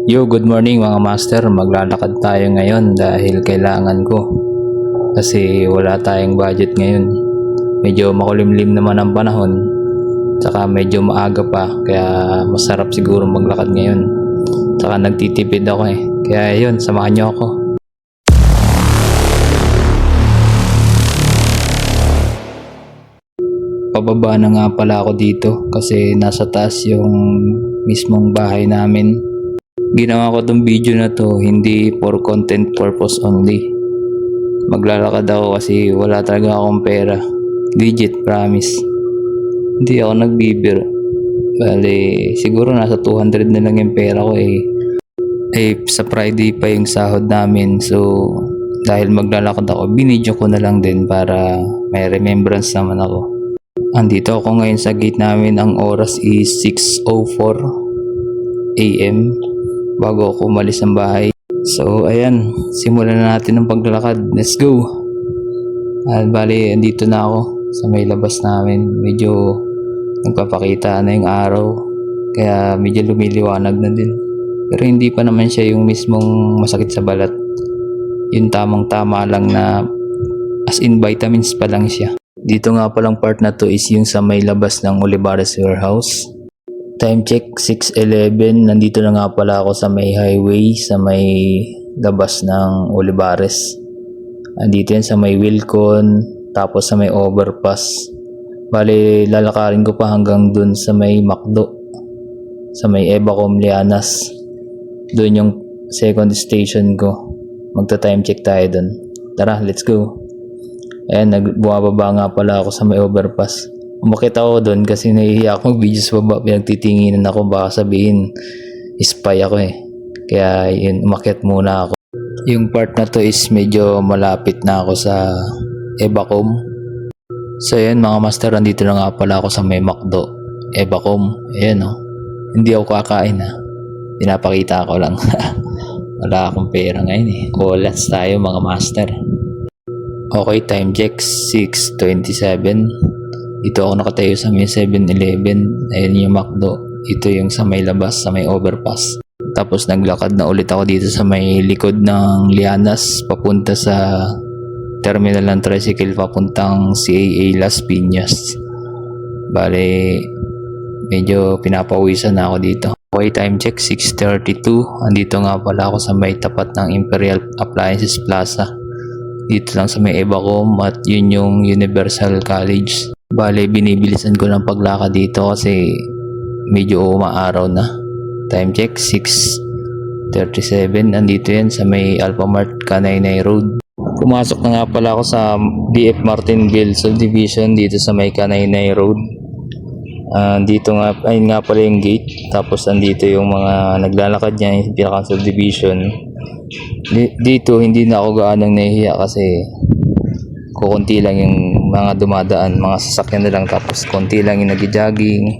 Yo, good morning mga master. Maglalakad tayo ngayon dahil kailangan ko. Kasi wala tayong budget ngayon. Medyo makulimlim naman ang panahon. Tsaka medyo maaga pa. Kaya masarap siguro maglakad ngayon. Tsaka nagtitipid ako eh. Kaya yun, samahan nyo ako. Pababa na nga pala ako dito kasi nasa taas yung mismong bahay namin. Ginawa ko tong video na to hindi for content purpose only. Maglalakad ako kasi wala talaga akong pera. Legit, promise. Hindi ako nagbibiro. Bale, siguro nasa 200 na lang yung pera ko eh. Sa Friday pa yung sahod namin. So, dahil maglalakad ako, binidyo ko na lang din para may remembrance naman ako. Andito ako ngayon sa gate namin. Ang oras is 6:04 AM. Bago ako umalis ng bahay. So ayan, simulan na natin ang paglalakad. Let's go! Bali, andito na ako sa may labas namin. Medyo nagpapakita na yung araw. Kaya medyo lumiliwanag na din. Pero hindi pa naman siya yung mismong masakit sa balat. Yung tamang tama lang na as in vitamins pa lang siya. Dito nga palang part na to is yung sa may labas ng Olivares Warehouse. Time check 6:11. Nandito na nga pala ako sa may highway, sa may labas ng Olivares. Andito yan sa may Wilcon, tapos sa may overpass. Bale, lalakarin ko pa hanggang dun sa may McDo, sa may Evacom Lianas. Dun yung second station ko. Magta-time check tayo dun. Tara, let's go. Ayan, bumababa nga pala ako sa may overpass. Umakit ako doon kasi nahihiya ako mag-video sa baba. Pinagtitinginan ako, baka sabihin spy ako eh. Kaya yun, umakit muna ako. Yung part na to is medyo malapit na ako sa Evacom. So yun mga master, andito na nga pala ako sa may McDo, Evacom. Ayan o. Hindi ako kakain ha. Pinapakita ko lang. Wala akong pera ngayon eh. Collats tayo mga master. Okay, time check 6:27. Dito ako nakatayo sa may 7-Eleven. Ayun yung McDo. Ito yung sa may labas, sa may overpass. Tapos naglakad na ulit ako dito sa may likod ng Lianas papunta sa terminal ng tricycle papuntang CAA Las Piñas. Bale, medyo pinapawisan na ako dito. Okay, time check 6:32. Andito nga pala ako sa may tapat ng Imperial Appliances Plaza. Dito lang sa may Evacom at yun yung Universal College. Bale, binibilisan ko ng paglakad dito kasi medyo umaaraw na. Time check 6:37. Andito yan sa may Alphamart Kanaynay Road. Pumasok na nga pala ako sa BF Martinville Subdivision dito sa may Kanaynay Road. Dito nga, ayun nga pala yung gate. Tapos andito yung mga naglalakad niya yung pinakang subdivision. Dito hindi na ako gaanong nahihiya kasi kukunti lang yung mga dumadaan, mga sasakyan na lang, tapos konti lang yung nag-jogging.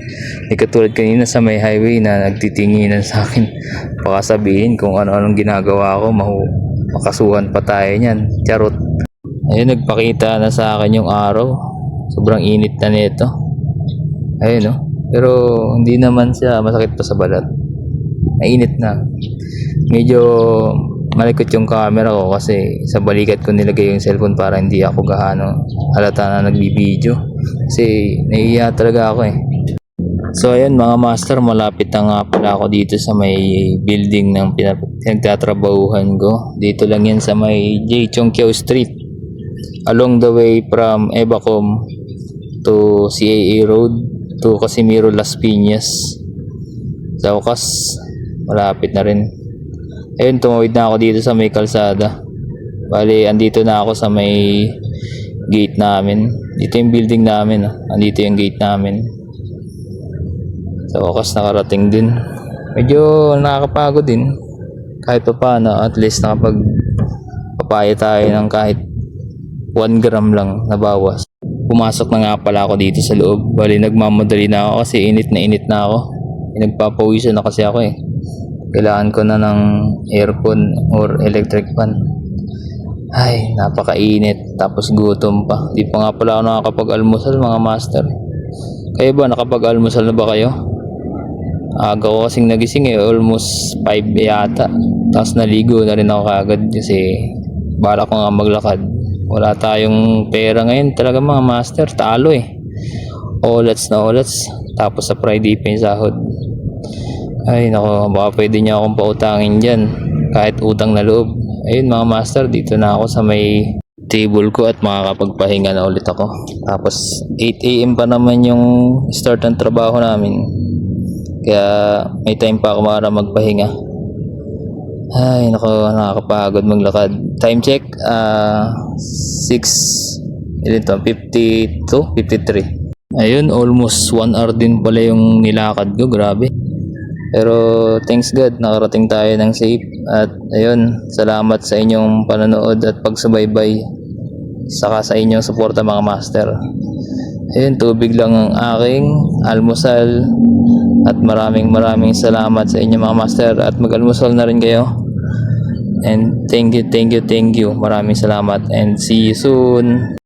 Katulad kanina sa may highway na nagtitinginan sa akin. Baka sabihin kung ano-anong ginagawa ko, makasuhan pa tayo niyan. Charot. Ayun, nagpakita na sa akin yung araw. Sobrang init na nito. Ayun no. Pero hindi naman siya masakit pa sa balat. Mainit na. Medyo malikot yung camera ko kasi sa balikat ko nilagay yung cellphone para hindi ako gaano halata na nagbibideo kasi naiiya talaga ako eh. So ayan mga master, malapit na nga pala ako dito sa may building ng pinagtatrabahuhan ko. Dito lang yan sa may J. Chongqiao Street, along the way from Evacom to CAA Road to Casimiro Las Piñas. Sa wakas, malapit na rin. Ayun, tumawid na ako dito sa may kalsada. Bali, andito na ako sa may gate namin. Dito yung building namin. Andito yung gate namin. Sa wakas, nakarating din. Medyo nakakapagod din. Kahit pa paano, at least nakapagpapaya tayo ng kahit 1 gram lang na bawas. Pumasok na nga pala ako dito sa loob. Bali, nagmamadali na ako kasi init na ako. Nagpapawisan na kasi ako eh. Kailangan ko na ng aircon or electric fan. Ay, napakainit. Tapos gutom pa. Di pa nga pala ako nakakapag-almusal mga master. Kayo ba, nakapag-almusal na ba kayo? Aga ko kasing nagising almost 5 yata. Tapos naligo na rin ako kagad kasi bala ko nga maglakad. Wala tayong pera ngayon talaga mga master, talo Olats na olats. Tapos sa Friday pa yung sahod. Ay nako, baka pwede niya akong pautangin dyan. Kahit utang na loob. Ayun mga master, dito na ako sa may table ko at makakapagpahinga na ulit ako. Tapos 8 AM pa naman yung start ng trabaho namin. Kaya may time pa ako para magpahinga. Ay nako, nakakapagod maglakad. Time check, 53. Ayun, almost 1 hour din pala yung nilakad ko, grabe. Pero thanks God, nakarating tayo ng safe. At ayun, salamat sa inyong panonood at pagsubaybay. Saka sa inyong suporta mga master. Ayun, tubig lang ang aking almusal. At maraming salamat sa inyong mga master. At mag-almusal na rin kayo. And thank you. Maraming salamat and see you soon.